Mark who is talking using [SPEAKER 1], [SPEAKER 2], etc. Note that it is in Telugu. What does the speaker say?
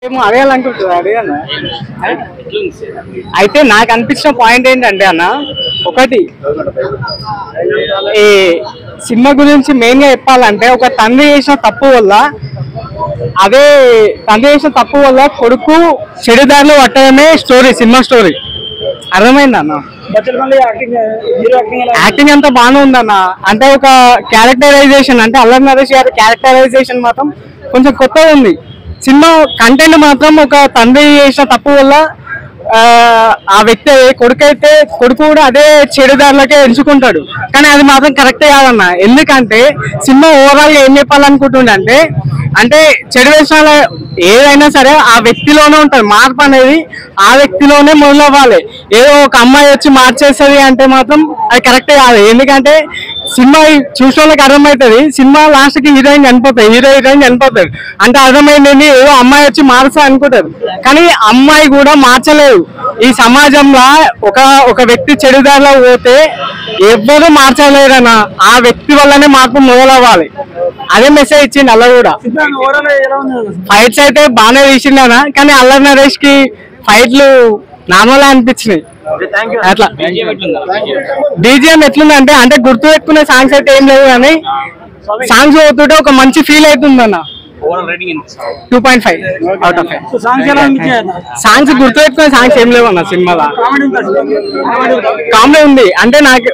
[SPEAKER 1] అడగాలనుకుంటున్నా అడిగాను. అయితే నాకు అనిపించిన పాయింట్ ఏంటంటే అన్న, ఒకటి ఈ సినిమా గురించి మెయిన్ గా చెప్పాలంటే, ఒక తండ్రి చేసిన తప్పు వల్ల కొడుకు చెడుదారిలో పట్టడమే స్టోరీ, సినిమా స్టోరీ. అర్థమైంది అన్న. యాక్టింగ్ అంతా బాగానే ఉందన్న. అంటే ఒక క్యారెక్టరైజేషన్, అంటే అల్లరి నరేష్ గారి క్యారెక్టరైజేషన్ మాత్రం కొంచెం కొత్తగా ఉంది. సినిమా కంటెంట్ మాత్రం ఒక తండ్రి చేసిన తప్పు వల్ల ఆ వ్యక్తి కొడుకు కూడా అదే చెడుదారులకే ఎంచుకుంటాడు. కానీ అది మాత్రం కరెక్టే కాదన్న. ఎందుకంటే సినిమా ఓవరాల్ గా ఏం చెప్పాలనుకుంటుండే అంటే చెడు వేషాలు ఏదైనా సరే ఆ వ్యక్తిలోనే ఉంటుంది. మార్పు అనేది ఆ వ్యక్తిలోనే మొదలవ్వాలి. ఏదో ఒక అమ్మాయి వచ్చి మార్చేస్తుంది అంటే మాత్రం అది కరెక్టే కాదు. ఎందుకంటే సినిమా చూసిన వాళ్ళకి అర్థమవుతుంది. సినిమా లాస్ట్ కి హీరోయిన్ చనిపోతుంది అంటే అర్థమైంది ఏదో అమ్మాయి వచ్చి మారుస్తా అనుకుంటారు. కానీ అమ్మాయి కూడా మార్చలేదు. ఈ సమాజంలో ఒక వ్యక్తి చెడుదారిలో పోతే ఎవ్వరూ మార్చలేరన్న. ఆ వ్యక్తి వల్లనే మార్పు మొదలవ్వాలి. అదే మెసేజ్ ఇచ్చింది అల్ల కూడా. ఫైట్స్ అయితే బాగానే తీసిండనా, కానీ అల్లరి నరేష్ కి ఫైట్లు నార్మల్ అనిపించినాయి. అట్లా బీజిఎం ఎట్లుందంటే, అంటే గుర్తు పెట్టుకునే సాంగ్స్ అయితే ఏం లేవు, కానీ సాంగ్స్ అవుతుంటే ఒక మంచి ఫీల్ అవుతుందన్న. 2.5 out of 5. సాంగ్స్ గుర్తు పెట్టుకునే సాంగ్స్ ఏం లేవు అన్న సినిమాలో. కామెడీ ఉంది. అంటే నాకు